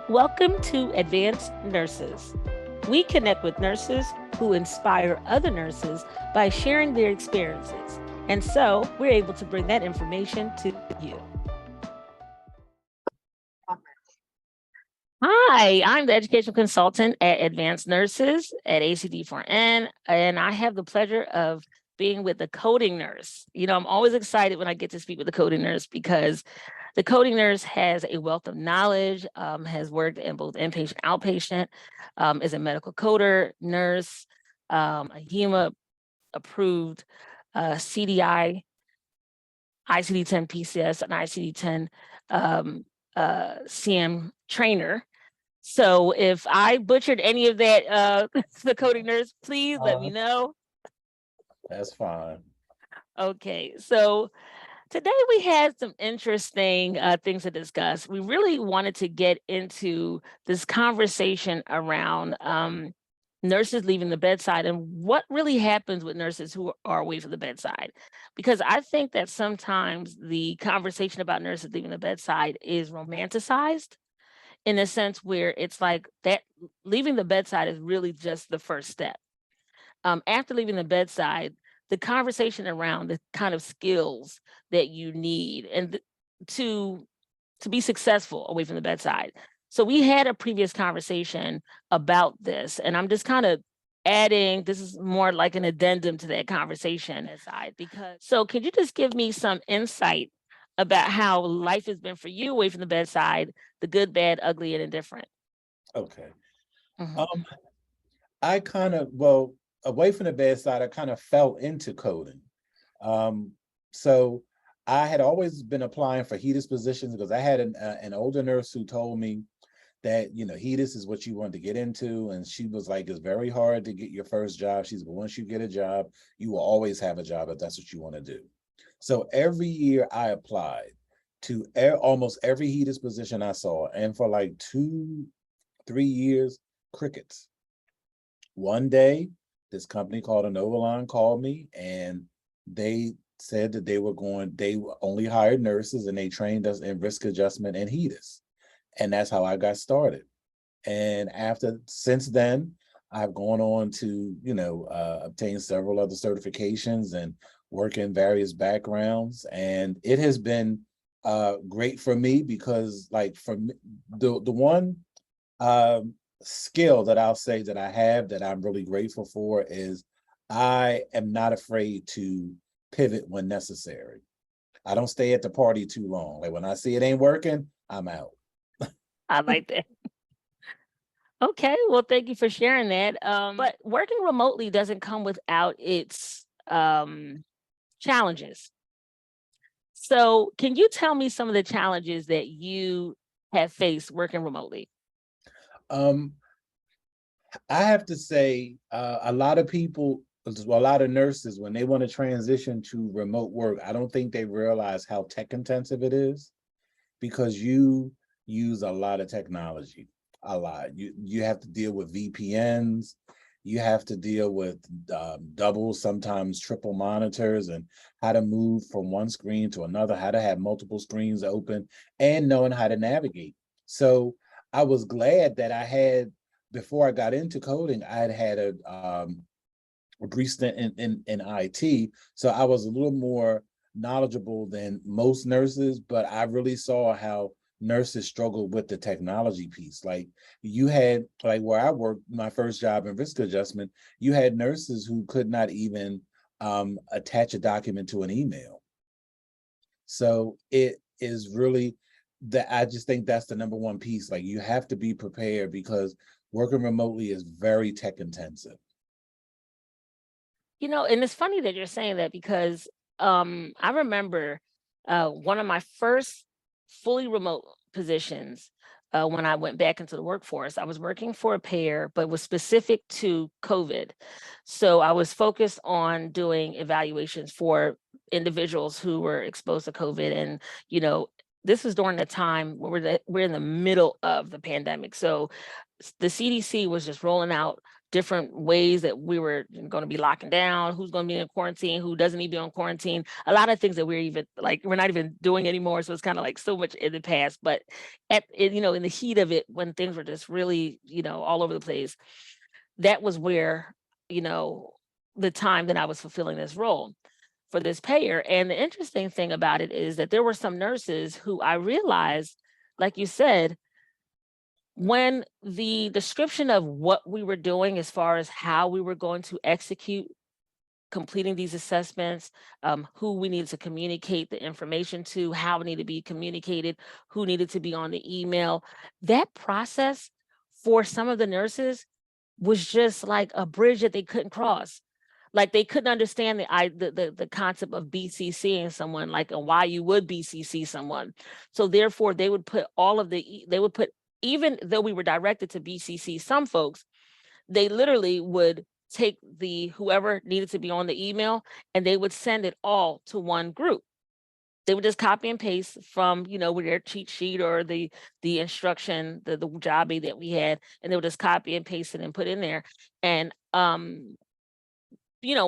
Welcome to Advanced Nurses. We connect with nurses who inspire other nurses by sharing their experiences. And so we're able to bring that information to you. Hi, I'm the educational consultant at Advanced Nurses at ICD-10, and I have the pleasure of being with the coding nurse. I'm always excited when I get to speak with the coding nurse because the coding nurse has a wealth of knowledge, has worked in both inpatient, outpatient, is a medical coder, nurse, a HEMA approved CDI, ICD-10 PCS, and ICD-10 CM trainer. So if I butchered any of that, the coding nurse, please let me know. That's fine. Okay, so today we had some interesting things to discuss. We really wanted to get into this conversation around nurses leaving the bedside and what really happens with nurses who are away from the bedside. Because I think that sometimes the conversation about nurses leaving the bedside is romanticized in a sense where it's like that leaving the bedside is really just the first step. After leaving the bedside, the conversation around the kind of skills that you need and to be successful away from the bedside. So we had a previous conversation about this, and I'm just kind of adding, this is more like an addendum to that conversation aside. Because so can you just give me some insight about how life has been for you away from the bedside, the good, bad, ugly, and indifferent? Okay. Mhm. I away from the bedside, I kind of fell into coding. So I had always been applying for HEDIS positions because I had an older nurse who told me that, HEDIS is what you want to get into. And she was like, it's very hard to get your first job. She's, but once you get a job, you will always have a job if that's what you want to do. So every year I applied to almost every HEDIS position I saw. And for like 2-3 years, crickets. One day, this company called Inovaline called me and they said that they only hired nurses and they trained us in risk adjustment and HEDIS. And that's how I got started. And since then, I've gone on to, obtain several other certifications and work in various backgrounds. And it has been great for me because like for me, the one skill that I'll say that I have that I'm really grateful for is I am not afraid to pivot when necessary. I don't stay at the party too long. Like when I see it ain't working, I'm out. I like that. Okay, well, thank you for sharing that. But working remotely doesn't come without its challenges. So, can you tell me some of the challenges that you have faced working remotely? Um, I have to say, a lot of people, well, a lot of nurses, when they want to transition to remote work, I don't think they realize how tech intensive it is because you use a lot of technology, a lot. You have to deal with VPNs, you have to deal with double, sometimes triple monitors, and how to move from one screen to another, how to have multiple screens open, and knowing how to navigate. So I was glad that I had, before I got into coding, I had a brief stint in IT. So I was a little more knowledgeable than most nurses, but I really saw how nurses struggle with the technology piece. Like you had, like where I worked, my first job in risk adjustment, you had nurses who could not even attach a document to an email. So it is really that I just think that's the number one piece. Like you have to be prepared because working remotely is very tech intensive. And it's funny that you're saying that because I remember one of my first fully remote positions when I went back into the workforce. I was working for a payer, but was specific to COVID. So I was focused on doing evaluations for individuals who were exposed to COVID. And, this was during the time where we're in the middle of the pandemic. So the CDC was just rolling out different ways that we were going to be locking down, who's going to be in quarantine, who doesn't need to be on quarantine, a lot of things that we're not even doing anymore. So it's kind of like so much in the past, but in the heat of it, when things were just really, all over the place, that was where, you know, the time that I was fulfilling this role for this payer. And the interesting thing about it is that there were some nurses who I realized, like you said, when the description of what we were doing as far as how we were going to execute completing these assessments, who we needed to communicate the information to, how it needed to be communicated, who needed to be on the email, that process for some of the nurses was just like a bridge that they couldn't cross. Like they couldn't understand the concept of BCCing someone, like, and why you would BCC someone. So therefore, they would put even though we were directed to BCC some folks, they literally would take the whoever needed to be on the email and they would send it all to one group. They would just copy and paste from, with their cheat sheet or the instruction, the job aid that we had, and they would just copy and paste it and put in there. And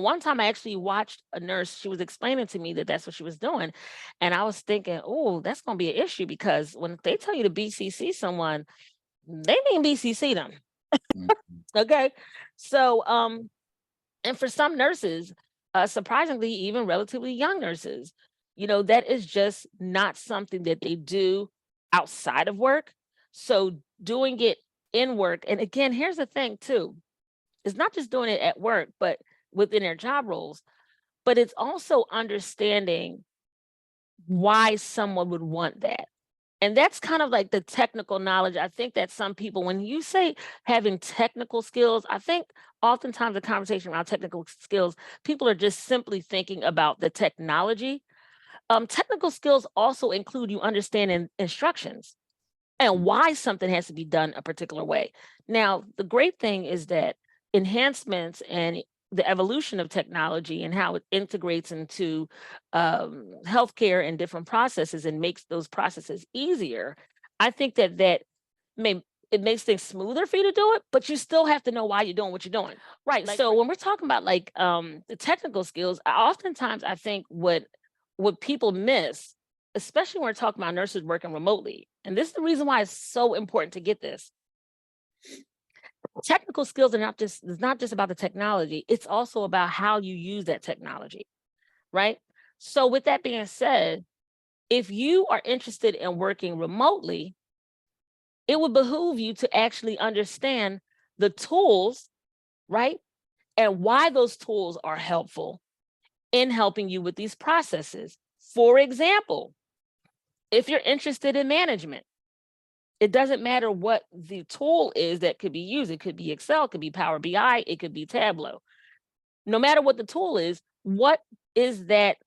one time I actually watched a nurse, she was explaining to me that that's what she was doing. And I was thinking, oh, that's going to be an issue, because when they tell you to BCC someone, they mean BCC them. Mhm. Okay. So, and for some nurses, surprisingly, even relatively young nurses, that is just not something that they do outside of work. So doing it in work, and again, here's the thing too, it's not just doing it at work, but within their job roles, but it's also understanding why someone would want that. And that's kind of like the technical knowledge. I think that some people, when you say having technical skills, I think oftentimes the conversation around technical skills, people are just simply thinking about the technology. Technical skills also include you understanding instructions and why something has to be done a particular way. Now, the great thing is that enhancements and the evolution of technology and how it integrates into healthcare and different processes and makes those processes easier. I think that it makes things smoother for you to do it, but you still have to know why you're doing what you're doing. Right. Like, So when we're talking about like the technical skills, oftentimes I think what people miss, especially when we're talking about nurses working remotely. And this is the reason why it's so important to get this. Technical skills it's not just about the technology, it's also about how you use that technology, right? So with that being said, if you are interested in working remotely, it would behoove you to actually understand the tools, right? And why those tools are helpful in helping you with these processes. For example, if you're interested in management, it doesn't matter what the tool is that could be used. It could be Excel, it could be Power BI, it could be Tableau. No matter what the tool is, what is that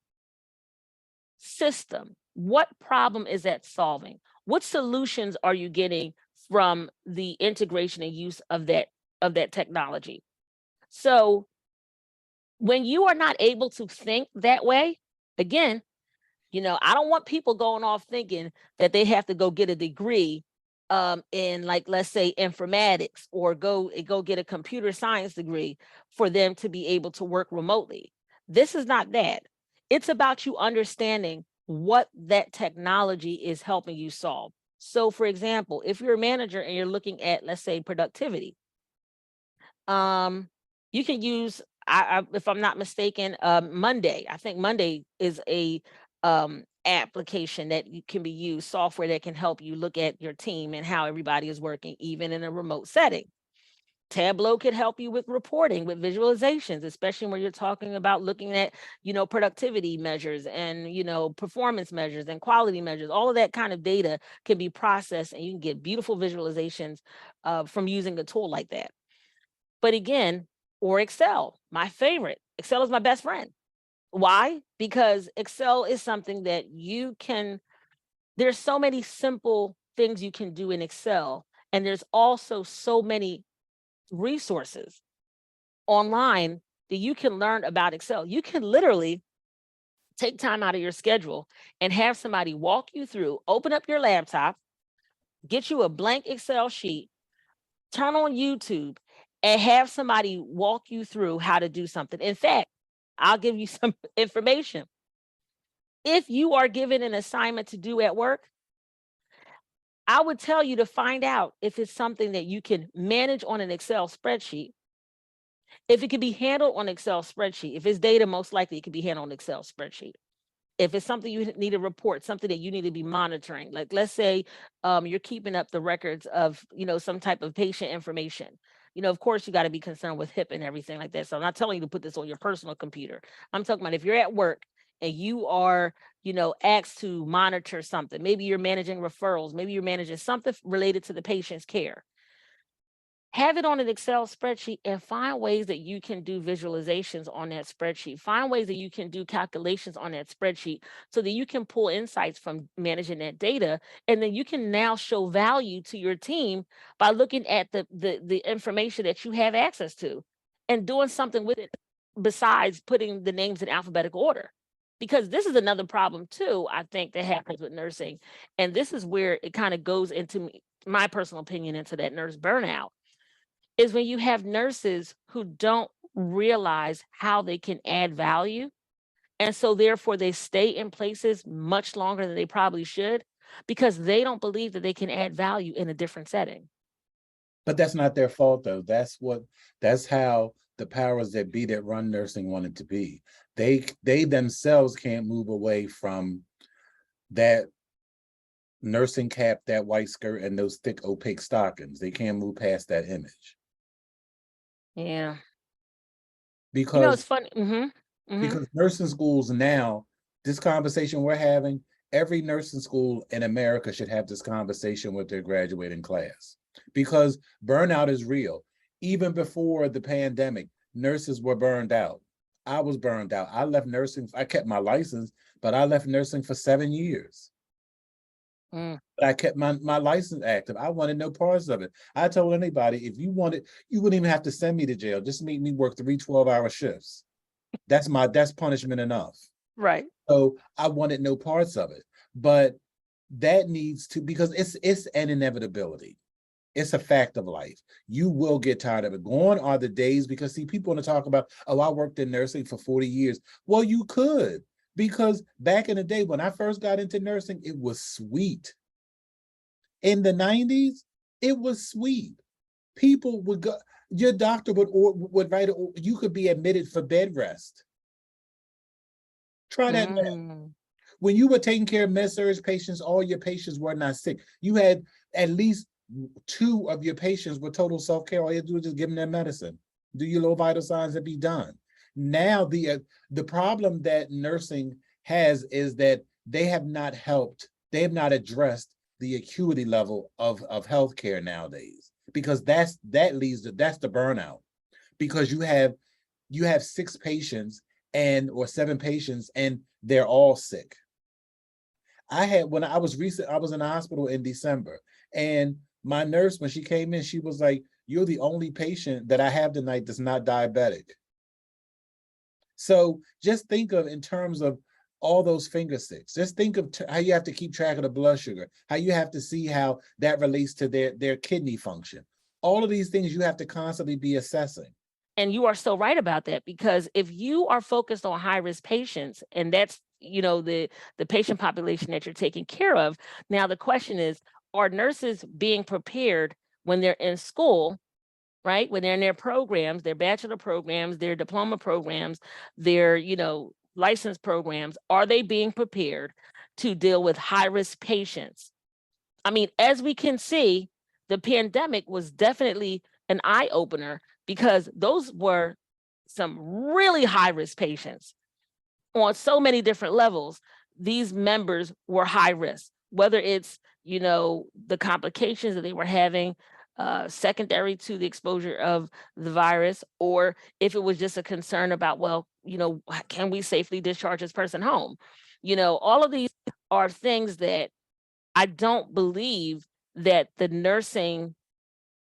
system? What problem is that solving? What solutions are you getting from the integration and use of that technology? So when you are not able to think that way, again, I don't want people going off thinking that they have to go get a degree in, like, let's say informatics, or go get a computer science degree for them to be able to work remotely. This is not that. It's about you understanding what that technology is helping you solve. So for example, if you're a manager and you're looking at, let's say, productivity, you can use, if I'm not mistaken, Monday. I think Monday is a application that can be used, software that can help you look at your team and how everybody is working, even in a remote setting. Tableau could help you with reporting, with visualizations, especially when you're talking about looking at, productivity measures and, performance measures and quality measures. All of that kind of data can be processed and you can get beautiful visualizations from using a tool like that. But again, or Excel, my favorite. Excel is my best friend. Why? Because Excel is something that there's so many simple things you can do in Excel. And there's also so many resources online that you can learn about Excel. You can literally take time out of your schedule and have somebody walk you through, open up your laptop, get you a blank Excel sheet, turn on YouTube, and have somebody walk you through how to do something. In fact, I'll give you some information. If you are given an assignment to do at work, I would tell you to find out if it's something that you can manage on an Excel spreadsheet. If it can be handled on Excel spreadsheet, if it's data, most likely it can be handled on Excel spreadsheet. If it's something you need to report, something that you need to be monitoring, like let's say you're keeping up the records of, some type of patient information. Of course, you got to be concerned with HIP and everything like that. So I'm not telling you to put this on your personal computer. I'm talking about if you're at work and you are, asked to monitor something. Maybe you're managing referrals. Maybe you're managing something related to the patient's care. Have it on an Excel spreadsheet and find ways that you can do visualizations on that spreadsheet. Find ways that you can do calculations on that spreadsheet so that you can pull insights from managing that data. And then you can now show value to your team by looking at the information that you have access to and doing something with it besides putting the names in alphabetical order. Because this is another problem too, I think, that happens with nursing. And this is where it kind of goes into my personal opinion into that nurse burnout is when you have nurses who don't realize how they can add value. And so therefore they stay in places much longer than they probably should because they don't believe that they can add value in a different setting. But that's not their fault though. That's how the powers that be that run nursing want it to be. They themselves can't move away from that nursing cap, that white skirt, and those thick opaque stockings. They can't move past that image. Yeah. Because It's funny. because nursing schools now, this conversation we're having, every nursing school in America should have this conversation with their graduating class because burnout is real. Even before the pandemic, nurses were burned out. I was burned out. I left nursing. I kept my license, but I left nursing for 7 years. But I kept my license active. I wanted no parts of it. I told anybody, if you wanted, you wouldn't even have to send me to jail. Just make me work 3 12-hour shifts. That's punishment enough. Right. So I wanted no parts of it. But that needs to, because it's an inevitability. It's a fact of life. You will get tired of it. Gone are the days, because see, people want to talk about, oh, I worked in nursing for 40 years. Well, you could, because back in the day when I first got into nursing, it was sweet. In the 90s, it was sweet. People would go, your doctor would write, you could be admitted for bed rest. Try that now. When you were taking care of med-surg patients, all your patients were not sick. You had at least 2 of your patients with total self-care. All you do is just give them their medicine, do your low vital signs, and be done. Now the problem that nursing has is that they have not addressed the acuity level of healthcare nowadays, because that's the burnout. Because you have 6 patients or 7 patients and they're all sick. I was in the hospital in December, and my nurse, when she came in, she was like, "You're the only patient that I have tonight that's not diabetic." So just think of, in terms of all those finger sticks, just think of how you have to keep track of the blood sugar, how you have to see how that relates to their kidney function. All of these things you have to constantly be assessing. And you are so right about that, because if you are focused on high-risk patients, and that's, the patient population that you're taking care of, now the question is, are nurses being prepared when they're in school, right? When they're in their programs, their bachelor programs, their diploma programs, their, license programs, are they being prepared to deal with high-risk patients? I mean, as we can see, the pandemic was definitely an eye-opener, because those were some really high-risk patients on so many different levels. These members were high risk, whether it's, the complications that they were having secondary to the exposure of the virus, or if it was just a concern about, well, can we safely discharge this person home? All of these are things that I don't believe that the nursing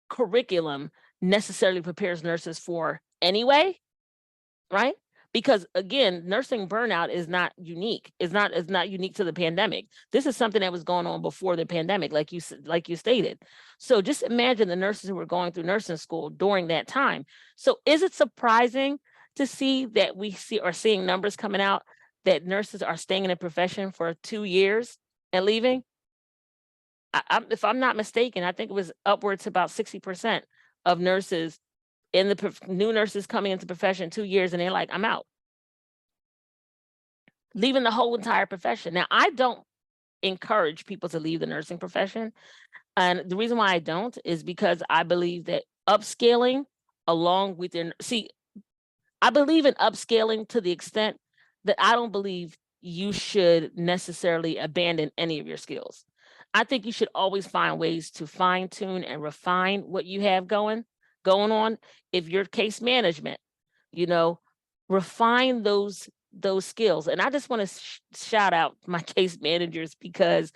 curriculum necessarily prepares nurses for anyway, right? because again, nursing burnout is not unique. It's not unique to the pandemic. This is something that was going on before the pandemic, like you stated. So just imagine the nurses who were going through nursing school during that time. So is it surprising to see that are seeing numbers coming out that nurses are staying in the profession for 2 years and leaving? If I'm not mistaken, I think it was upwards to about 60% of nurses in the new nurses coming into profession 2 years, and they're like, I'm out, leaving the whole entire profession. Now, I don't encourage people to leave the nursing profession. And the reason why I don't is because I believe that upscaling along with I believe in upscaling to the extent that I don't believe you should necessarily abandon any of your skills. I think you should always find ways to fine tune and refine what you have going on. If your case management, you know, refine those skills. And I just want to shout out my case managers, because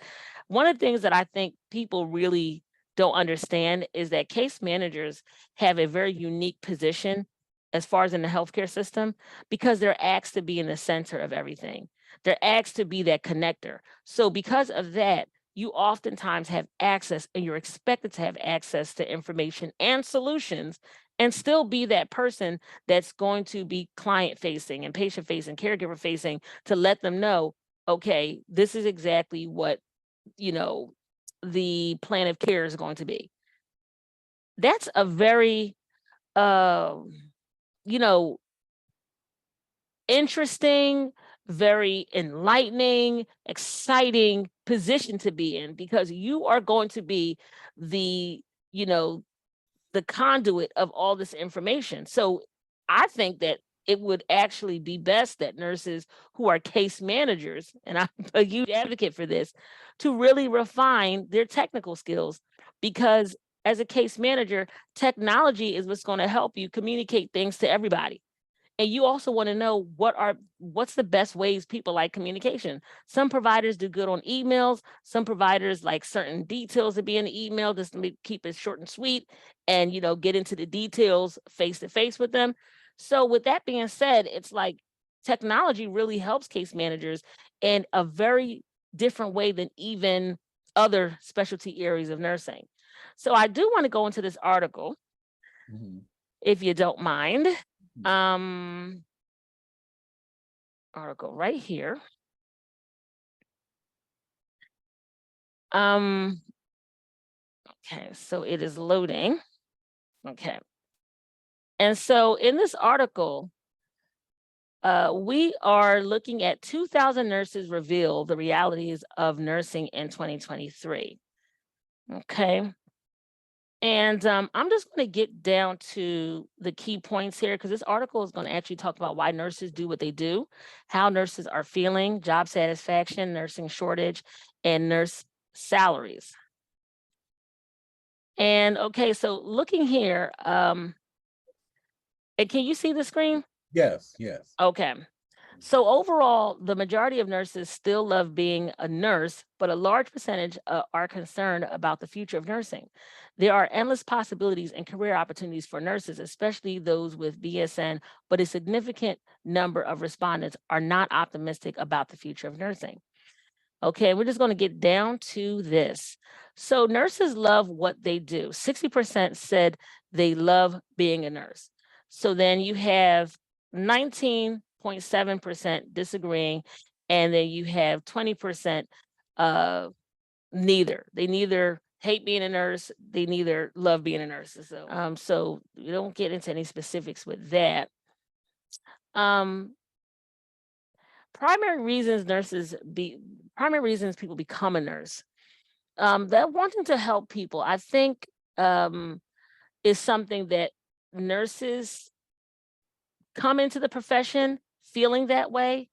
one of the things that I think people really don't understand is that case managers have a very unique position as far as in the healthcare system, because they're asked to be in the center of everything. They're asked to be that connector. So because of that, you oftentimes have access, and you're expected to have access to information and solutions, and still be that person that's going to be client facing and patient facing, caregiver facing, to let them know, okay, this is exactly what, you know, the plan of care is going to be. That's a very, uh, you know, interesting, very enlightening, exciting position to be in, because you are going to be the, you know, the conduit of all this information. So I think that it would actually be best that nurses who are case managers, and I'm a huge advocate for this, to really refine their technical skills, because as a case manager, technology is what's going to help you communicate things to everybody. And you also want to know what's the best ways people like communication. Some providers do good on emails. Some providers like certain details to be in the email, just to keep it short and sweet, and get into the details face to face with them. So with that being said, it's like technology really helps case managers in a very different way than even other specialty areas of nursing. So I do want to go into this article, Mhm. if you don't mind. Mhm. Um, article right here. Um, okay, so it is loading. Okay. And so in this article, we are looking at 2,000 nurses reveal the realities of nursing in 2023. Okay. And I'm just going to get down to the key points here, because this article is going to actually talk about why nurses do what they do, how nurses are feeling, job satisfaction, nursing shortage, and nurse salaries. And okay, so looking here, and can you see the screen? Yes, yes. Okay. So overall, the majority of nurses still love being a nurse, but a large percentage are concerned about the future of nursing. There are endless possibilities and career opportunities for nurses, especially those with BSN, but a significant number of respondents are not optimistic about the future of nursing. Okay, we're just going to get down to this. So nurses love what they do. 60% said they love being a nurse. So then you have 19.7% disagreeing, and then you have 20% neither. They neither hate being a nurse, they neither love being a nurse. So we don't get into any specifics with that. Um, primary reasons people become a nurse, that wanting to help people, I think, is something that nurses come into the profession feeling that way,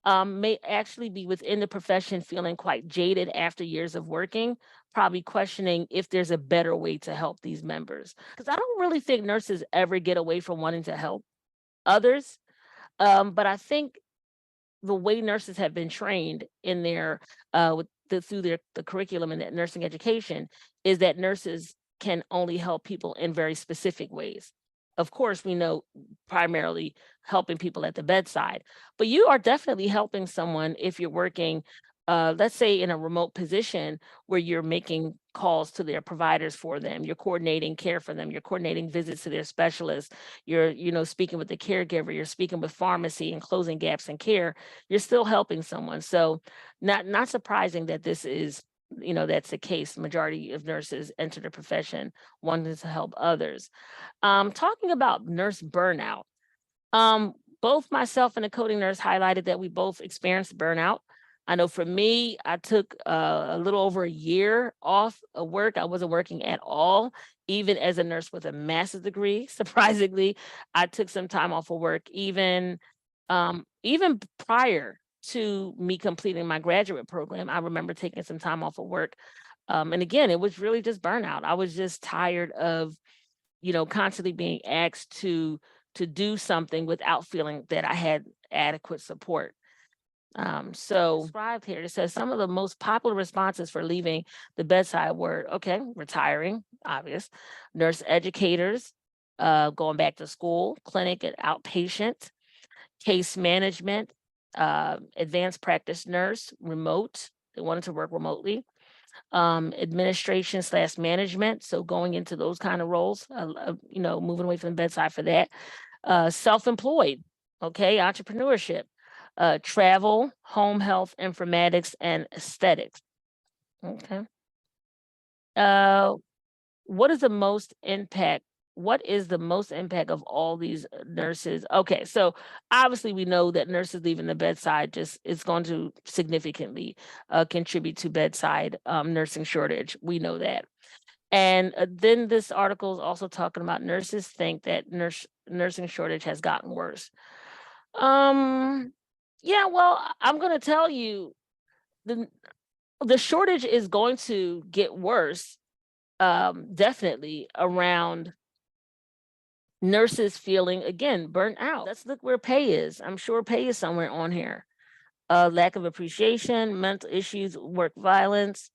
may actually be within the profession feeling quite jaded after years of working, probably questioning if there's a better way to help these members. Because I don't really think nurses ever get away from wanting to help others. But I think the way nurses have been trained in their through the curriculum in that nursing education is that nurses can only help people in very specific ways. of course, we know primarily helping people at the bedside, but you are definitely helping someone if you're working, let's say in a remote position where you're making calls to their providers for them, you're coordinating care for them, you're coordinating visits to their specialists, you're, speaking with the caregiver, you're speaking with pharmacy and closing gaps in care, you're still helping someone. So not surprising that this is, that's the case. Majority of nurses enter the profession wanting to help others. Talking about nurse burnout, um, both myself and a coding nurse highlighted that we both experienced burnout. I know for me, I took a little over a year off of work. I wasn't working at all, even as a nurse with a master's degree. Surprisingly, I took some time off of work, even prior to me completing my graduate program. I remember taking some time off of work. And again, it was really just burnout. I was just tired of, constantly being asked to do something without feeling that I had adequate support. So described here, it says some of the most popular responses for leaving the bedside were, okay, retiring, obvious, nurse educators, going back to school, clinic and outpatient, case management, advanced practice nurse, remote. They wanted to work remotely, administration slash management. So going into those kind of roles, moving away from the bedside for that. Self-employed, okay, entrepreneurship, travel, home health, informatics, and aesthetics. Okay. Uh, what is the most impact? What is the most impact of all these nurses? Okay, so obviously we know that nurses leaving the bedside just is going to significantly contribute to bedside nursing shortage. We know that. And then this article is also talking about nurses think that nursing shortage has gotten worse. Yeah, well, I'm going to tell you the the shortage is going to get worse, definitely around nurses feeling again burnt out. Let's look where pay is. I'm sure pay is somewhere on here. Lack of appreciation, mental issues, work violence.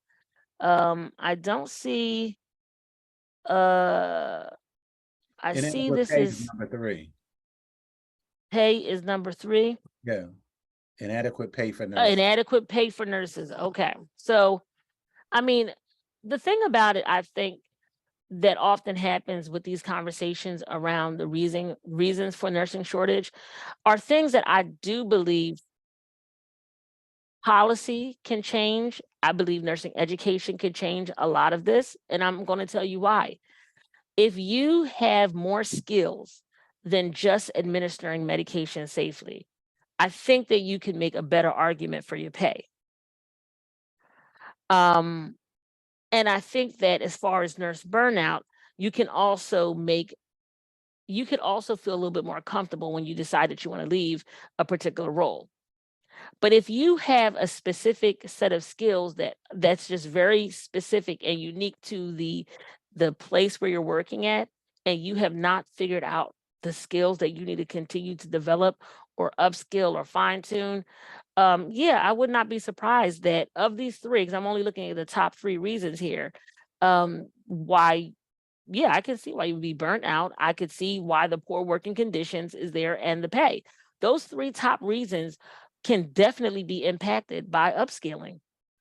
I don't see uh I see Inadequate this pay is is number 3. pay is number 3. Yeah, inadequate pay for nurses. Inadequate pay for nurses. Okay. So, I mean, the thing about it, I think that often happens with these conversations around the reasons for nursing shortage are things that I do believe policy can change. I believe nursing education can change a lot of this, and I'm going to tell you why. If you have more skills than just administering medication safely, I think that you can make a better argument for your pay. Um, and I think that as far as nurse burnout, you can also make you could also feel a little bit more comfortable when you decide that you want to leave a particular role. But if you have a specific set of skills that's just very specific and unique to the place where you're working at, and you have not figured out the skills that you need to continue to develop or upskill or fine tune, yeah, I would not be surprised that of these three, because I'm only looking at the top three reasons here, why, yeah, I can see why you would be burnt out. I could see why the poor working conditions is there and the pay. Those three top reasons can definitely be impacted by upscaling.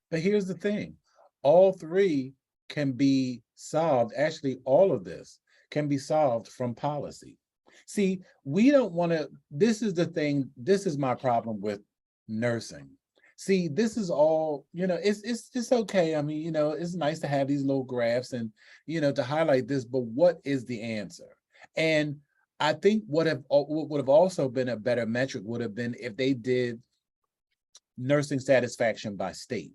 But here's the thing, all 3 can be solved. Actually, all of this can be solved from policy. See, we don't want to, this is the thing, this is my problem with nursing. See, this is all, it's just okay. I mean, it's nice to have these little graphs and, to highlight this, but what is the answer? And I think what would have also been a better metric would have been if they did nursing satisfaction by state,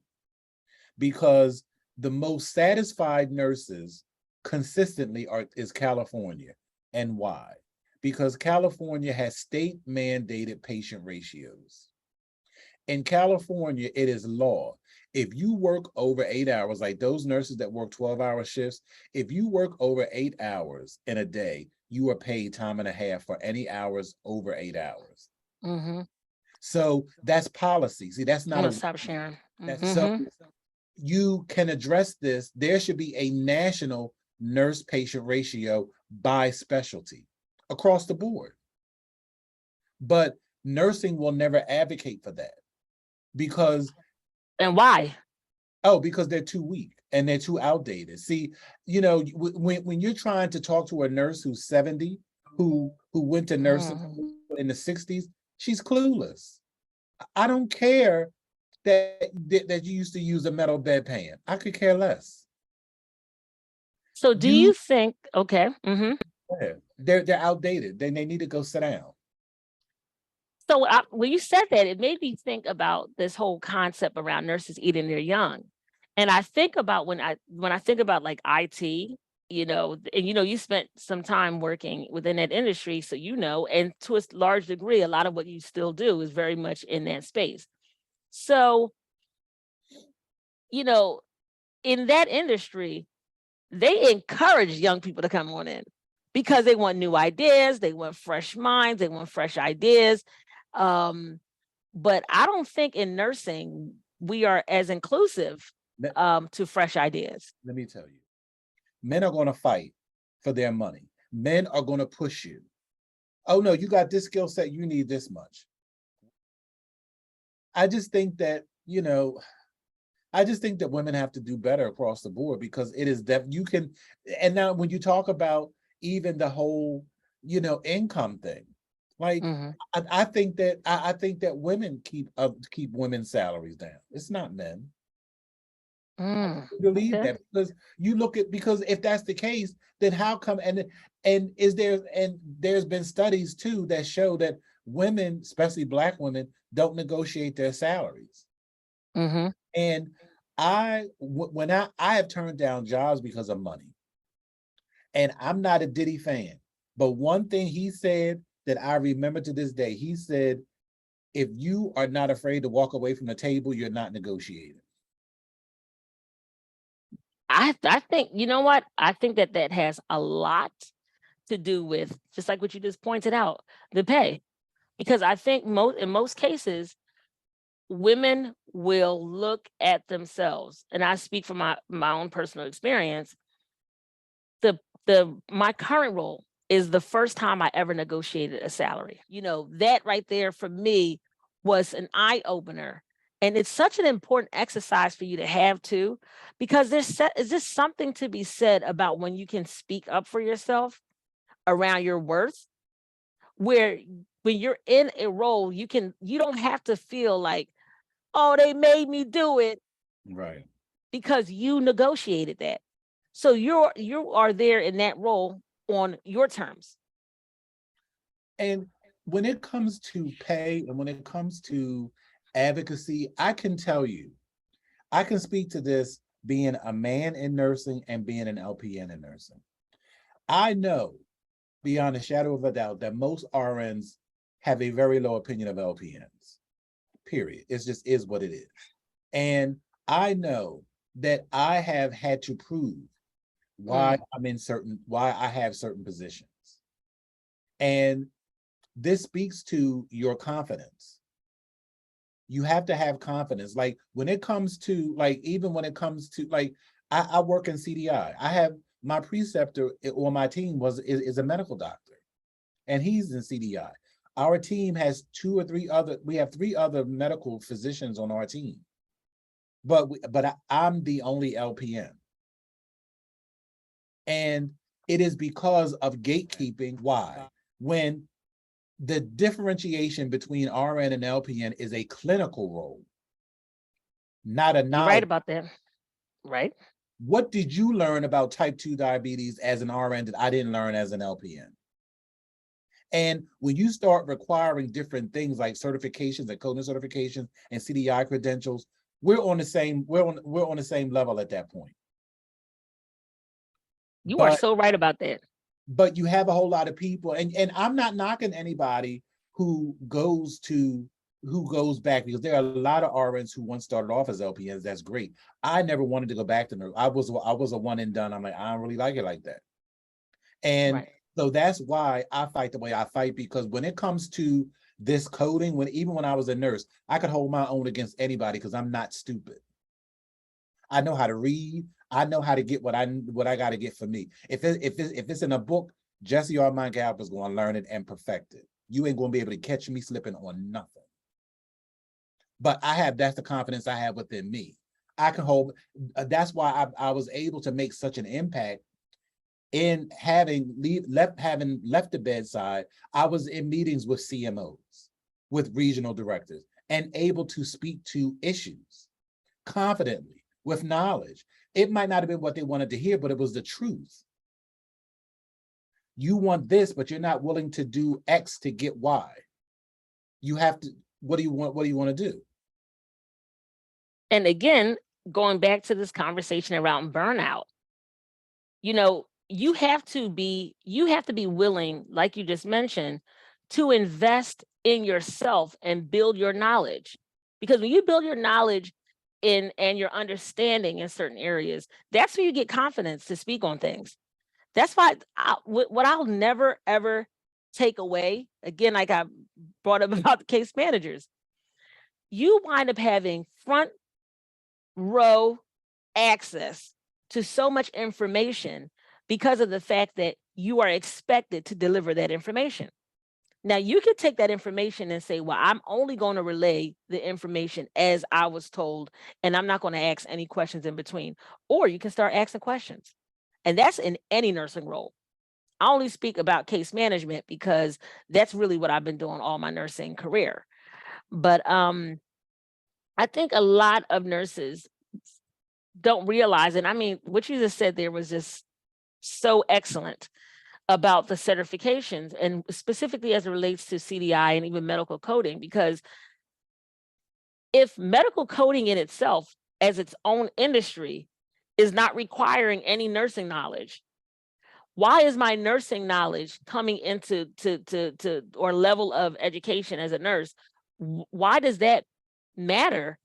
because the most satisfied nurses consistently is California. And why? Because California has state mandated patient ratios. In California, it is law. If you work over 8 hours, like those nurses that work 12-hour shifts, if you work over 8 hours in a day, you are paid time and a half for any hours over 8 hours. Mm-hmm. So that's policy. See, that's I'm not gonna stop sharing. so you can address this. There should be a national nurse patient ratio by specialty. across the board. But nursing will never advocate for that because And why? because they're too weak and they're too outdated. See, when you're trying to talk to a nurse who's 70, who went to nursing Mm. in the 60s, she's clueless. I don't care that you used to use a metal bedpan. I could care less. So do You you think, okay, they're outdated. They need to go sit down. so when you said that, it made me think about this whole concept around nurses eating their young. And I think about when I think about like IT, and you spent some time working within that industry, so and to a large degree, a lot of what you still do is very much in that space. So, you know, in that industry, they encourage young people to come on in because they want new ideas, they want fresh minds, they want fresh ideas. Um, but I don't think in nursing we are as inclusive Let, to fresh ideas. let me tell you, men are going to fight for their money. Men are going to push you. Oh no, you got this skill set, you need this much. I just think that, I just think that women have to do better across the board because it is that you can. And now when you talk about even the whole, income thing, like Mhm. I think that I think that women keep women's salaries down. It's not men. Believe Okay. that because because if that's the case, then how come and there's been studies too that show that women, especially Black women, don't negotiate their salaries. Mhm. And when I have turned down jobs because of money, and I'm not a Diddy fan, but one thing he said that I remember to this day, he said, if you are not afraid to walk away from the table, you're not negotiating. I think you know what? I think that has a lot to do with just like what you just pointed out, the pay. Because I think in most cases, women will look at themselves, and I speak from my own personal experience. My current role is the first time I ever negotiated a salary. That right there for me was an eye opener. And it's such an important exercise for you to have too, because is this something to be said about when you can speak up for yourself around your worth, where when you're in a role, you don't have to feel like, oh, they made me do it Right. because you negotiated that. So you are there in that role on your terms. And when it comes to pay and when it comes to advocacy, I can tell you, I can speak to this being a man in nursing and being an LPN in nursing. I know beyond a shadow of a doubt that most RNs have a very low opinion of LPNs. Period. It just is what it is. And I know that I have had to prove why I have certain positions. And this speaks to your confidence. You have to have confidence. Like when it comes to even when it comes to I work in CDI. I have my preceptor on my team is a medical doctor, and he's in CDI. Our team has we have three other medical physicians on our team, but I'm the only LPN, and it is because of gatekeeping. Why? When the differentiation between RN and LPN is a clinical role, not a You're right knowledge. about that. Right. What did you learn about type 2 diabetes as an RN that I didn't learn as an LPN? And when you start requiring different things like certifications and coding certifications and CDI credentials, we're on the same level at that point. You are But so right about that. but you have a whole lot of people, and I'm not knocking anybody who goes back, because there are a lot of RNs who once started off as LPNs. That's great. I never wanted to go back to nurse. I was a one and done. I'm like, I don't really like it like that. And Right. so that's why I fight the way I fight, because when it comes to this coding, even when I was a nurse, I could hold my own against anybody because I'm not stupid. I know how to read. I know how to get what I got to get for me. If it's in a book, Jesse Armand Gallup is going to learn it and perfect it. You ain't going to be able to catch me slipping on nothing. But that's the confidence I have within me. I can hold, that's why I was able to make such an impact in having left the bedside. I was in meetings with CMOs, with regional directors, and able to speak to issues confidently with knowledge. It might not have been what they wanted to hear, but it was the truth. You want this, but you're not willing to do X to get Y. You have to, what do you want? What do you want to do? And again, going back to this conversation around burnout, you have to be willing, like you just mentioned, to invest in yourself and build your knowledge. Because when you build your knowledge and your understanding in certain areas, that's where you get confidence to speak on things. That's why what I'll never, ever take away, again, like I brought up about the case managers, you wind up having front row access to so much information because of the fact that you are expected to deliver that information. Now, you can take that information and say, well, I'm only going to relay the information as I was told, and I'm not going to ask any questions in between. Or you can start asking questions. And that's in any nursing role. I only speak about case management because that's really what I've been doing all my nursing career. But I think a lot of nurses don't realize it. I mean, what you just said there was just so excellent about the certifications, and specifically as it relates to CDI and even medical coding, because if medical coding in itself as its own industry is not requiring any nursing knowledge, why is my nursing knowledge coming into or level of education as a nurse? Why does that matter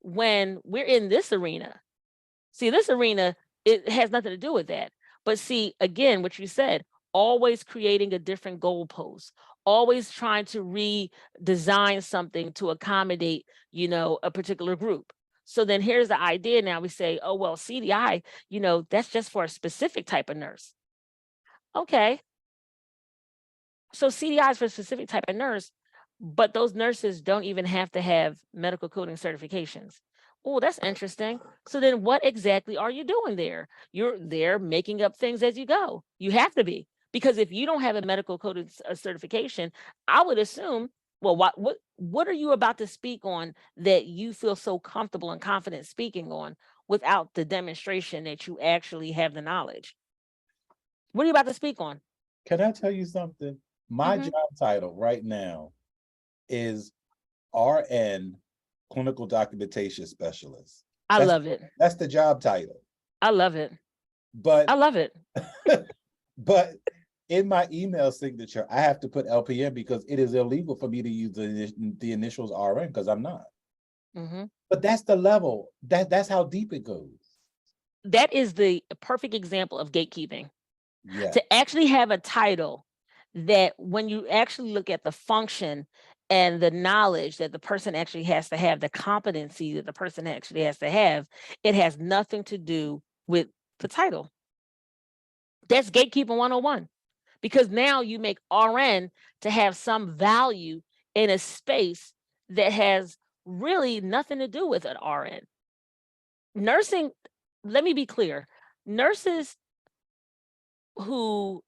when we're in this arena? See, this arena, it has nothing to do with that. But see, again, what you said, always creating a different goalpost, always trying to redesign something to accommodate, a particular group. So then here's the idea. Now we say, oh, well, CDI, that's just for a specific type of nurse. Okay. So CDI is for a specific type of nurse, but those nurses don't even have to have medical coding certifications. Oh, that's interesting. So then what exactly are you doing there? You're there making up things as you go. You have to be, because if you don't have a medical coding certification, I would assume, well, what are you about to speak on that you feel so comfortable and confident speaking on without the demonstration that you actually have the knowledge? What are you about to speak on? Can I tell you something? My job title right now is RN, Clinical Documentation Specialist. I love it. That's the job title. I love it. But I love it. But in my email signature, I have to put LPN because it is illegal for me to use the initials RN because I'm not. But that's the level. That's how deep it goes. That is the perfect example of gatekeeping. Yeah. To actually have a title that when you actually look at the function and the knowledge that the person actually has to have, the competency that the person actually has to have, it has nothing to do with the title. That's gatekeeping 101, because now you make RN to have some value in a space that has really nothing to do with an RN. Nursing, let me be clear, nurses who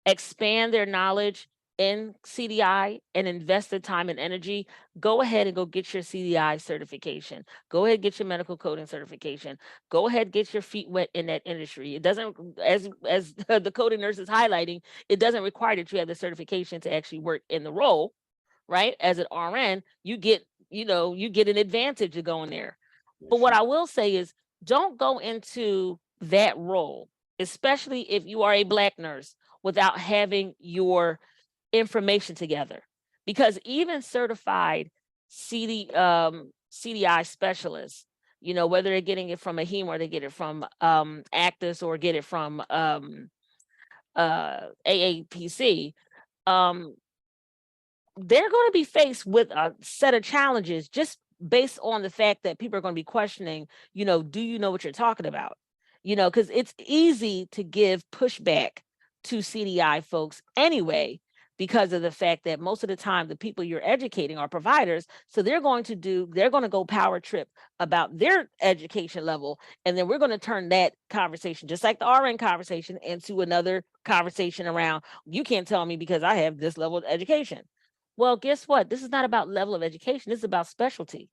expand their knowledge in CDI and invest the time and energy, go ahead and go get your CDI certification. Go ahead, get your medical coding certification. Go ahead, get your feet wet in that industry. It doesn't, as the coding nurse is highlighting, it doesn't require that you have the certification to actually work in the role, right? As an RN, you get an advantage of going there. But what I will say is, don't go into that role, especially if you are a Black nurse, without having your information together. Because even certified CDI specialists, whether they're getting it from a heme or they get it from Actus or get it from AAPC, they're going to be faced with a set of challenges just based on the fact that people are going to be questioning, do you know what you're talking about? Because it's easy to give pushback to CDI folks anyway, because of the fact that most of the time the people you're educating are providers. So they're going to go power trip about their education level. And then we're going to turn that conversation, just like the RN conversation, into another conversation around, you can't tell me because I have this level of education. Well, guess what? This is not about level of education. This is about specialty,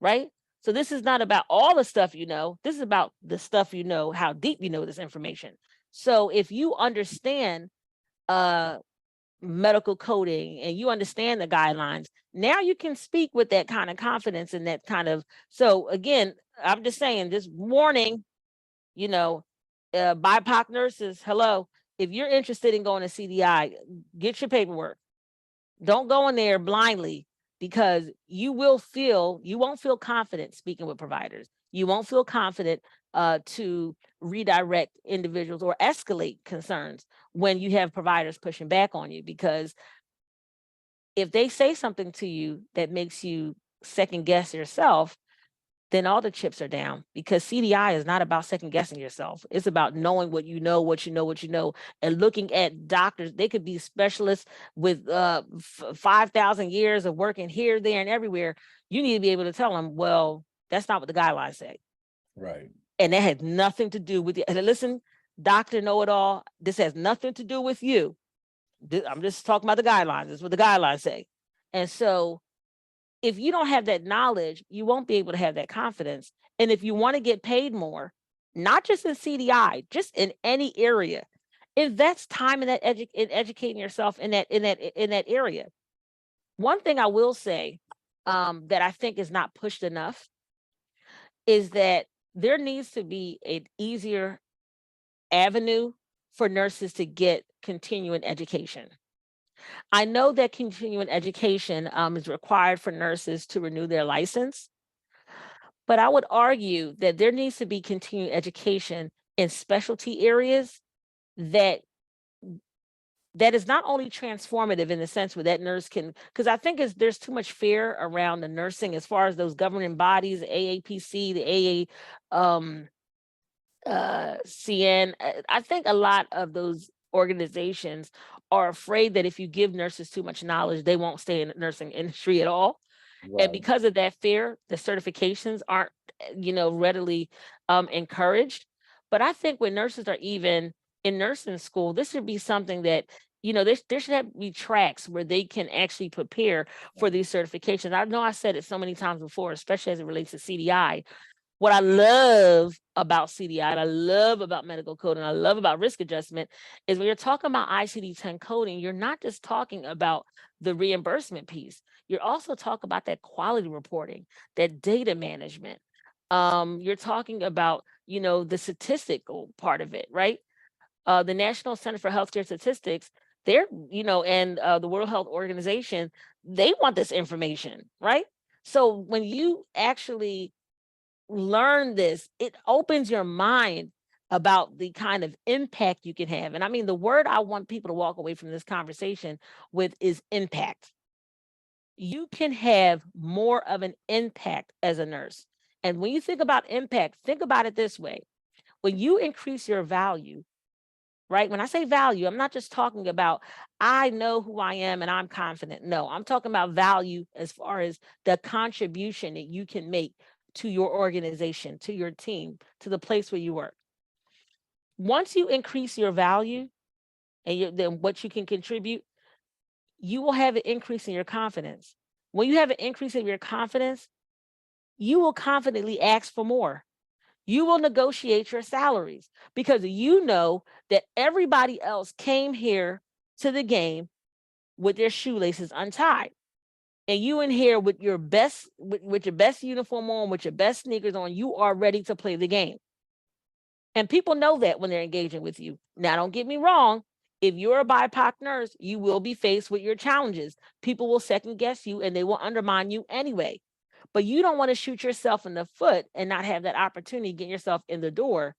right? So this is not about all the stuff you know. This is about the stuff you know, how deep you know this information. So if you understand uh medical coding and you understand the guidelines, now you can speak with that kind of confidence and that kind of. So again, I'm just saying, this warning, you know, BIPOC nurses, hello, if you're interested in going to CDI, get your paperwork. Don't go in there blindly, because you won't feel confident speaking with providers. You won't feel confident to redirect individuals or escalate concerns when you have providers pushing back on you, because if they say something to you that makes you second guess yourself, then all the chips are down, because CDI is not about second guessing yourself. It's about knowing what you know, and looking at doctors. They could be specialists with 5,000 years of working here, there, and everywhere. You need to be able to tell them, well, that's not what the guidelines say. Right. And that had nothing to do with you. Listen, Dr. Know-it-all, this has nothing to do with you. I'm just talking about the guidelines. This is what the guidelines say. And so if you don't have that knowledge, you won't be able to have that confidence. And if you want to get paid more, not just in CDI, just in any area, invest time in that in educating yourself in that area. One thing I will say that I think is not pushed enough is that there needs to be an easier avenue for nurses to get continuing education. I know that continuing education is required for nurses to renew their license, but I would argue that there needs to be continuing education in specialty areas that is not only transformative in the sense where that nurse can, because I think there's too much fear around the nursing as far as those governing bodies, the AAPC, the CN. I think a lot of those organizations are afraid that if you give nurses too much knowledge, they won't stay in the nursing industry at all. And Right. because of that fear, the certifications aren't, readily encouraged. But I think when nurses are even in nursing school, this should be something that, there should have to be tracks where they can actually prepare for these certifications. I know I said it so many times before, especially as it relates to CDI. What I love about CDI, and I love about medical coding, I love about risk adjustment, is when you're talking about ICD-10 coding, you're not just talking about the reimbursement piece. You're also talking about that quality reporting, that data management. You're talking about, the statistical part of it, right? The National Center for Healthcare Statistics, they're, and the World Health Organization, they want this information, right? So when you actually learn this, it opens your mind about the kind of impact you can have. And I mean, the word I want people to walk away from this conversation with is impact. You can have more of an impact as a nurse. And when you think about impact, think about it this way. When you increase your value, right? When I say value, I'm not just talking about, I know who I am and I'm confident. No, I'm talking about value as far as the contribution that you can make to your organization, to your team, to the place where you work. Once you increase your value and then what you can contribute, you will have an increase in your confidence. When you have an increase in your confidence, you will confidently ask for more. You will negotiate your salaries because you know that everybody else came here to the game with their shoelaces untied. And you in here with your best with your best uniform on, with your best sneakers on, you are ready to play the game. And people know that when they're engaging with you. Now, don't get me wrong. If you're a BIPOC nurse, you will be faced with your challenges. People will second guess you and they will undermine you anyway. But you don't want to shoot yourself in the foot and not have that opportunity to get yourself in the door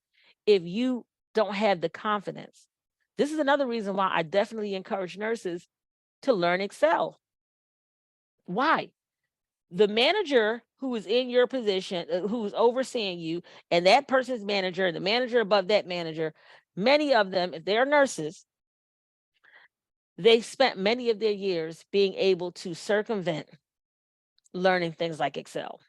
if you don't have the confidence. This is another reason why I definitely encourage nurses to learn Excel. Why? The manager who is in your position, who's overseeing you, and that person's manager, and the manager above that manager, many of them, if they're nurses, they spent many of their years being able to circumvent learning things like Excel.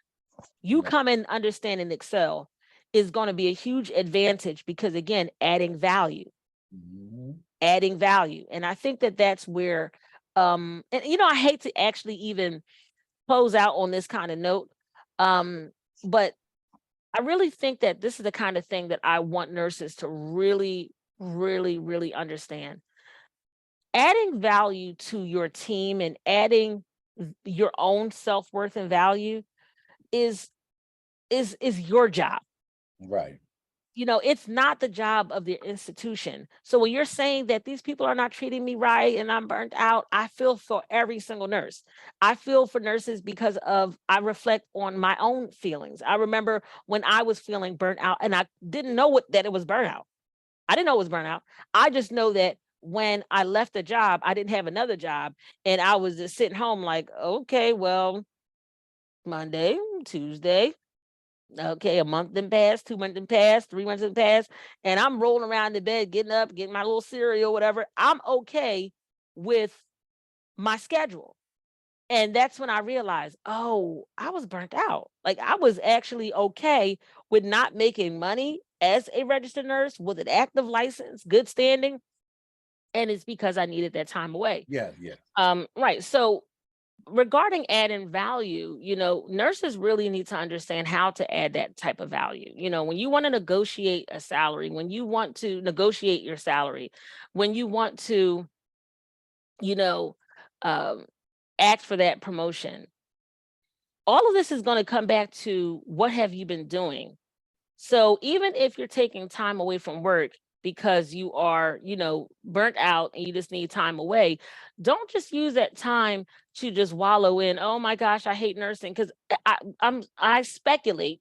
You Right. come in understanding Excel is going to be a huge advantage because, again, Mhm. adding value. And I think that that's where, and I hate to actually even close out on this kind of note, but I really think that this is the kind of thing that I want nurses to really, really, really understand. Adding value to your team and adding your own self-worth and value is is your job. Right. It's not the job of the institution. So when you're saying that these people are not treating me right and I'm burnt out, I feel for every single nurse. I feel for nurses because I reflect on my own feelings. I remember when I was feeling burnt out and I didn't know that it was burnout. I didn't know it was burnout. I just know that when I left the job, I didn't have another job and I was just sitting home like, okay, well, Monday, Tuesday, okay, a month then passed, 2 months then passed, 3 months then passed, and I'm rolling around the bed, getting up, getting my little cereal, whatever. I'm okay with my schedule. And that's when I realized, oh, I was burnt out. Like I was actually okay with not making money as a registered nurse with an active license, good standing. And it's because I needed that time away. Yeah, yeah. Right. So regarding adding value, nurses really need to understand how to add that type of value. When you want to negotiate a salary, when you want to negotiate your salary, when you want to, you know, um, ask for that promotion, all of this is going to come back to what have you been doing. So even if you're taking time away from work because you are, burnt out and you just need time away, don't just use that time to just wallow in, oh my gosh, I hate nursing. Because I speculate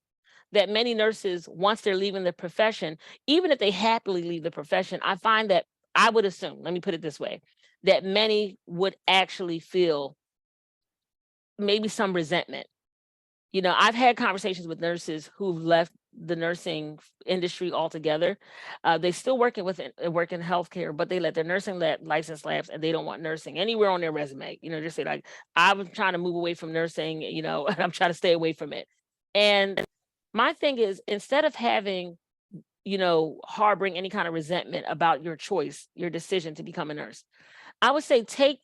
that many nurses, once they're leaving the profession, even if they happily leave the profession, I find that I would assume, let me put it this way, that many would actually feel maybe some resentment. I've had conversations with nurses who've left the nursing industry altogether. They still work in healthcare, but they let their nursing license lapse and they don't want nursing anywhere on their resume. Just say like, I'm trying to move away from nursing, and I'm trying to stay away from it. And my thing is, instead of having, harboring any kind of resentment about your choice, your decision to become a nurse, I would say take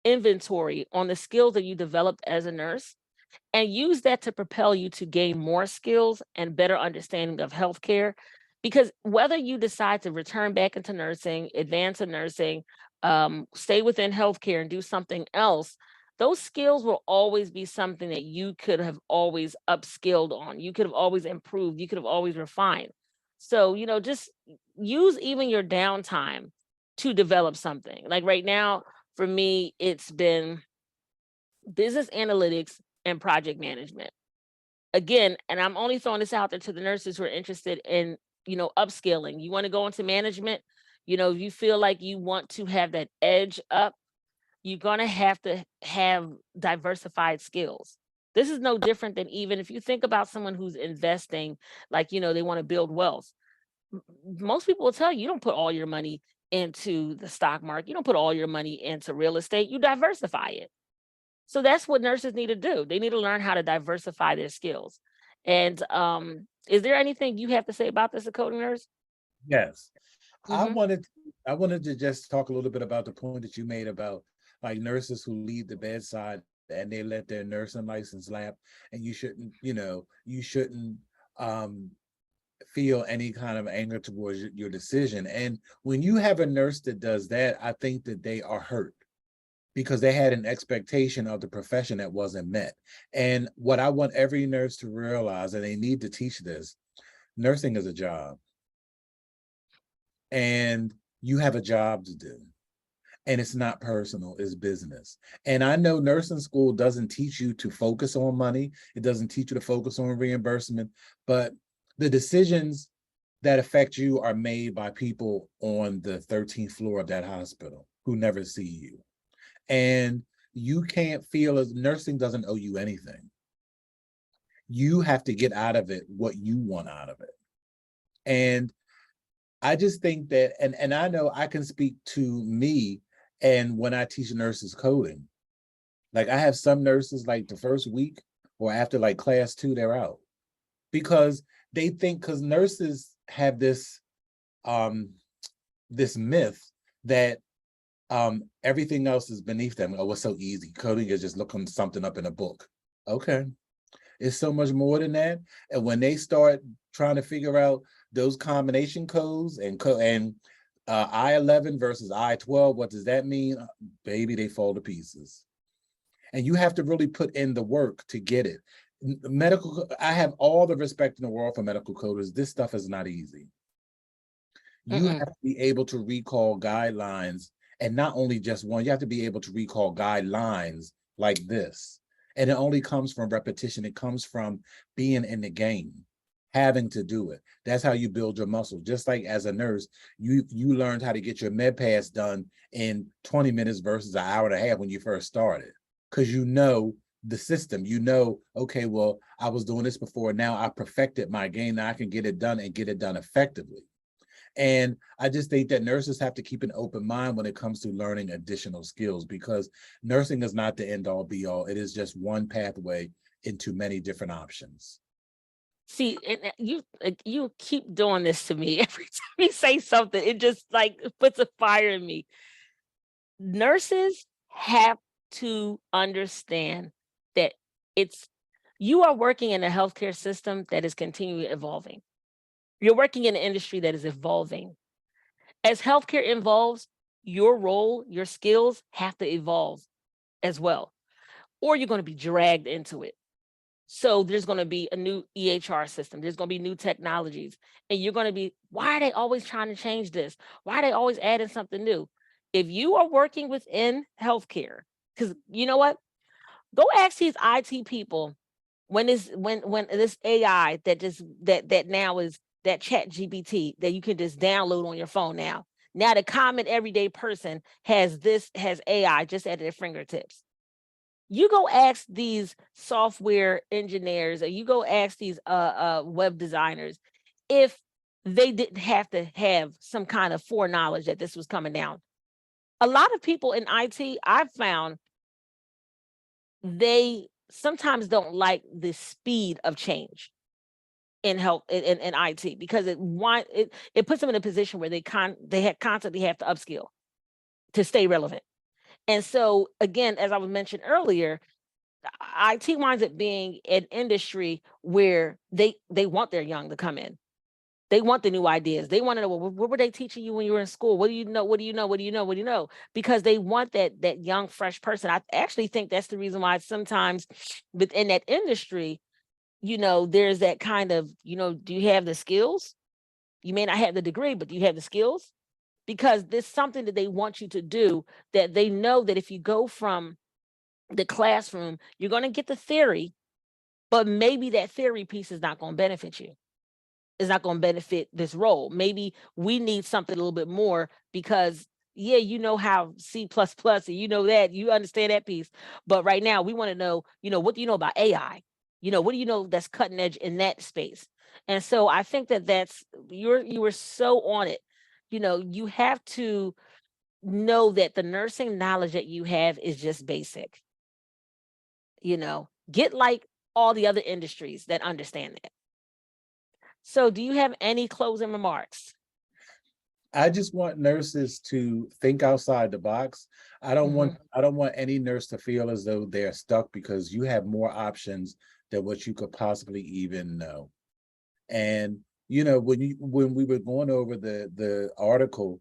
inventory on the skills that you developed as a nurse and use that to propel you to gain more skills and better understanding of healthcare. Because whether you decide to return back into nursing, advance in nursing, stay within healthcare and do something else, those skills will always be something that you could have always upskilled on. You could have always improved. You could have always refined. So, just use even your downtime to develop something. Like right now, for me, it's been business analytics and project management. Again, and I'm only throwing this out there to the nurses who are interested in, upskilling. You want to go into management, if you feel like you want to have that edge up, you're going to have diversified skills. This is no different than even if you think about someone who's investing, like, they want to build wealth. Most people will tell you, you don't put all your money into the stock market. You don't put all your money into real estate. You diversify it. So that's what nurses need to do. They need to learn how to diversify their skills. And is there anything you have to say about this, a coding nurse? Yes. I Hmm. wanted I wanted to just talk a little bit about the point that you made about like nurses who leave the bedside and they let their nursing license lapse, and you shouldn't um feel any kind of anger towards your decision. And when you have a nurse that does that, I think that they are hurt because they had an expectation of the profession that wasn't met. And what I want every nurse to realize, and they need to teach this, nursing is a job and you have a job to do. And it's not personal, it's business. And I know nursing school doesn't teach you to focus on money. It doesn't teach you to focus on reimbursement, but the decisions that affect you are made by people on the 13th floor of that hospital who never see you. And you can't feel as nursing doesn't owe you anything. You have to get out of it what you want out of it. And I just think that, and I know I can speak to me And when I teach nurses coding, like I have some nurses like the first week or after like class 2, they're out because they think, because nurses have um this myth that everything else is beneath them. Oh, it's so easy. Coding is just looking something up in a book. Okay. It's so much more than that. And when they start trying to figure out those combination codes and I-11 versus I-12, what does that mean? Baby, they fall to pieces. And you have to really put in the work to get it. Medical, I have all the respect in the world for medical coders. This stuff is not easy. You have to be able to recall guidelines, and not only just one, you have to be able to recall guidelines like this. And it only comes from repetition. It comes from being in the game, having to do it. That's how you build your muscle. Just like as a nurse, you learned how to get your med pass done in 20 minutes versus an hour and a half when you first started, because you know the system. You know, okay, well, I was doing this before. Now I perfected my game. Now I can get it done and get it done effectively. And I just think that nurses have to keep an open mind when it comes to learning additional skills, because nursing is not the end all be all. It is just one pathway into many different options. See, and you keep doing this to me every time you say something. It just like puts a fire in me. Nurses have to understand that it's you are working in a healthcare system that is continually evolving. You're working in an industry that is evolving. As healthcare evolves, your role, your skills have to evolve as well, or you're going to be dragged into it. So there's going to be a new EHR system. There's going to be new technologies. And you're going to be, why are they always trying to change this? Why are they always adding something new? If you are working within healthcare, because you know what? Go ask these IT people when this AI that now is that chat GPT that you can just download on your phone now. Now the common everyday person has AI just at their fingertips. You go ask these software engineers, or you go ask these web designers if they didn't have to have some kind of foreknowledge that this was coming down. A lot of people in IT, I've found, they sometimes don't like the speed of change in health in IT, because it puts them in a position where they constantly have to upskill to stay relevant. And so again, as I was mentioned earlier, IT winds up being an industry where they want their young to come in. They want the new ideas. They want to know, well, what were they teaching you when you were in school? What do you know? What do you know? What do you know? What do you know? Because they want that young, fresh person. I actually think that's the reason why sometimes within that industry, there's that kind of, do you have the skills? You may not have the degree, but do you have the skills? Because there's something that they want you to do, that they know that if you go from the classroom, you're going to get the theory, but maybe that theory piece is not going to benefit you. It's not going to benefit this role. Maybe we need something a little bit more, because yeah, you know how C++, and you know that, you understand that piece. But right now we want to know, what do you know about AI? What do you know that's cutting edge in that space? And so I think that's you were so on it. You have to know that the nursing knowledge that you have is just basic. Get like all the other industries that understand that. So do you have any closing remarks? I just want nurses to think outside the box. I don't want any nurse to feel as though they're stuck, because you have more options than what you could possibly even know. And when we were going over the article,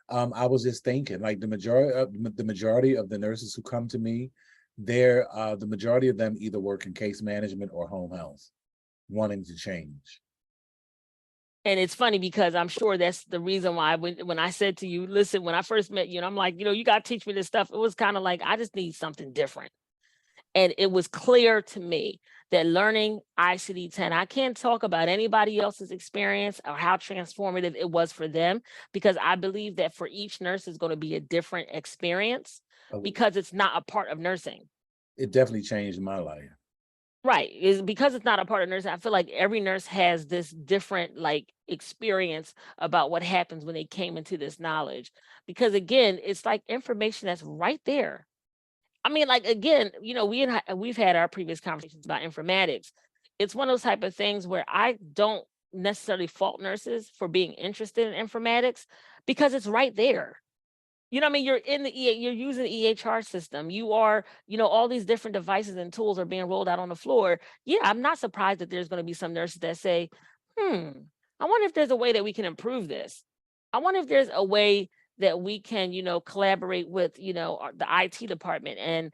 I was just thinking, like the majority of the nurses who come to me, the majority of them either work in case management or home health, wanting to change. And it's funny, because I'm sure that's the reason why when I said to you, listen, when I first met you, and I'm like, you got to teach me this stuff, it was kind of like, I just need something different. And it was clear to me that learning ICD-10, I can't talk about anybody else's experience or how transformative it was for them, because I believe that for each nurse is going to be a different experience, because it's not a part of nursing. It definitely changed my life. Right. Is because it's not a part of nursing. I feel like every nurse has this different like experience about what happens when they came into this knowledge. Because again, it's like information that's right there. I mean, like again, we've had our previous conversations about informatics. It's one of those type of things where I don't necessarily fault nurses for being interested in informatics because it's right there. You know what I mean? You're in the you're using the EHR system. You are, all these different devices and tools are being rolled out on the floor. Yeah, I'm not surprised that there's going to be some nurses that say, hmm, I wonder if there's a way that we can improve this. I wonder if there's a way that we can, collaborate with, the IT department and,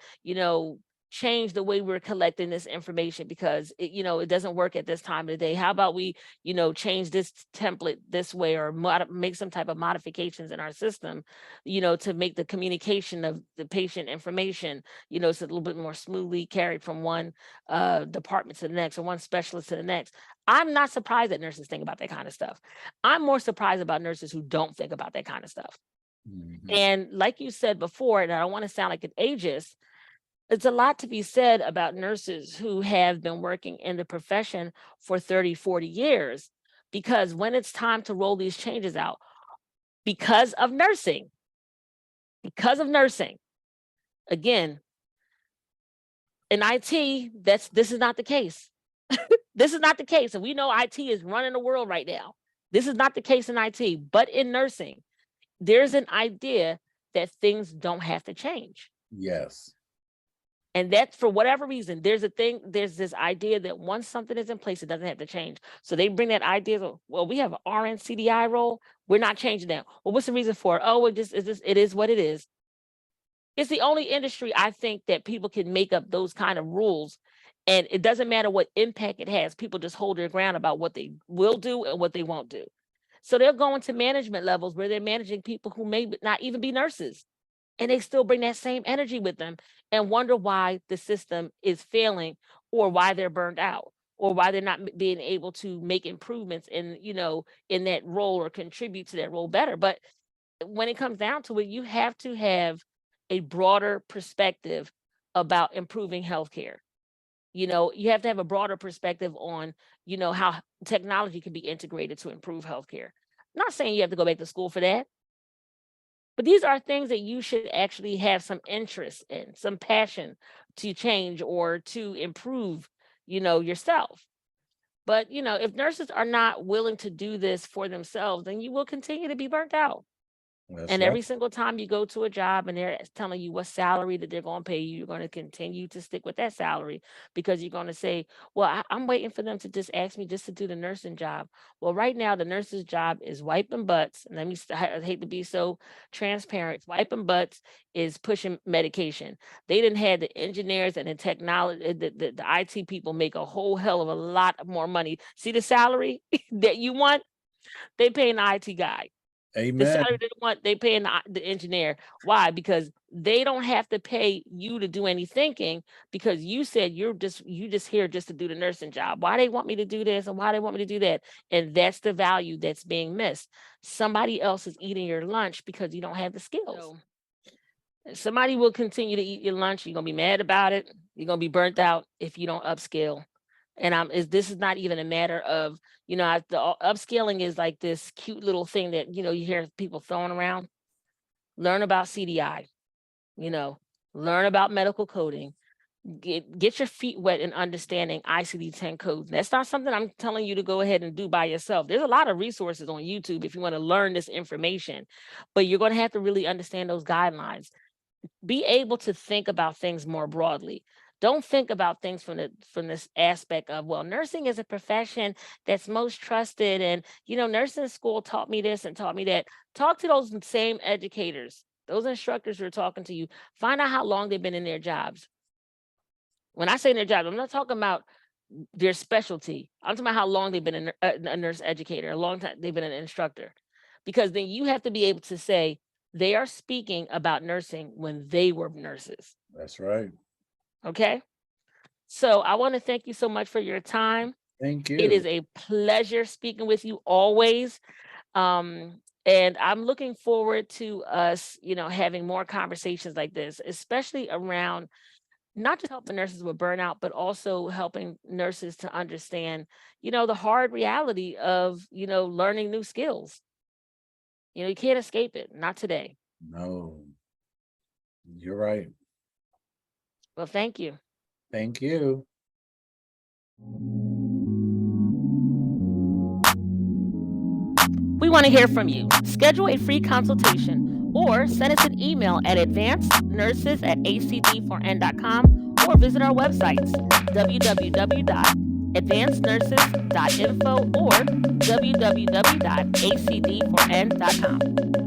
change the way we're collecting this information because it doesn't work at this time of the day. How about we, change this template this way or make some type of modifications in our system to make the communication of the patient information, it's a little bit more smoothly carried from one department to the next or one specialist to the next. I'm not surprised that nurses think about that kind of stuff. I'm more surprised about nurses who don't think about that kind of stuff. Mhm. And like you said before, and I don't want to sound like an ageist, it's a lot to be said about nurses who have been working in the profession for 30, 40 years, because when it's time to roll these changes out, because of nursing, because of nursing, again, in IT, this is not the case. This is not the case. And we know IT is running the world right now. This is not the case in IT, but in nursing, there's an idea that things don't have to change. Yes. And that for whatever reason, there's this idea that once something is in place, it doesn't have to change. So they bring that idea of, well, we have an RN CDI role. We're not changing that. Well, what's the reason for it? Oh, it is what it is. It's the only industry I think that people can make up those kind of rules. And it doesn't matter what impact it has. People just hold their ground about what they will do and what they won't do. So they're going to management levels where they're managing people who may not even be nurses. And they still bring that same energy with them and wonder why the system is failing or why they're burned out or why they're not being able to make improvements in that role or contribute to that role better. But when it comes down to it, you have to have a broader perspective about improving healthcare. You have to have a broader perspective on, how technology can be integrated to improve healthcare. I'm not saying you have to go back to school for that, but these are things that you should actually have some interest in, some passion to change or to improve, yourself. But, if nurses are not willing to do this for themselves, then you will continue to be burnt out. That's And right. every single time you go to a job and they're telling you what salary that they're going to pay you, you're going to continue to stick with that salary because you're going to say, well, I'm waiting for them to just ask me just to do the nursing job. Well, right now, the nurse's job is wiping butts. And I hate to be so transparent. Wiping butts is pushing medication. They didn't have the engineers and the technology, the IT people make a whole hell of a lot more money. See the salary that you want? They paying the IT guy. The Amen. salary they paying the engineer. Why? Because they don't have to pay you to do any thinking because you said you just here just to do the nursing job. Why they want me to do this and why they want me to do that? And that's the value that's being missed. Somebody else is eating your lunch because you don't have the skills. So somebody will continue to eat your lunch. You're gonna be mad about it. You're gonna be burnt out if you don't upskill. And this is not even a matter of, upscaling is like this cute little thing that, you hear people throwing around. Learn about CDI, you know, learn about medical coding, get your feet wet in understanding ICD-10 codes. That's not something I'm telling you to go ahead and do by yourself. There's a lot of resources on YouTube if you want to learn this information, but you're going to have to really understand those guidelines. Be able to think about things more broadly. Don't think about things from this aspect of, well, nursing is a profession that's most trusted, and nursing school taught me this and taught me that. Talk to those same educators, those instructors who are talking to you. Find out how long they've been in their jobs. When I say in their job, I'm not talking about their specialty. I'm talking about how long they've been a nurse educator, a long time they've been an instructor, because then you have to be able to say they are speaking about nursing when they were nurses. That's right. Okay. So I want to thank you so much for your time. Thank It you. is a pleasure speaking with you always. And I'm looking forward to us, having more conversations like this, especially around not just helping nurses with burnout, but also helping nurses to understand, the hard reality of, learning new skills. You can't escape it, not today. No, you're right. Well, thank you. Thank you. We want to hear from you. Schedule a free consultation or send us an email at advancednurses@acd4n.com or visit our websites www.advancednurses.info or www.acd4n.com.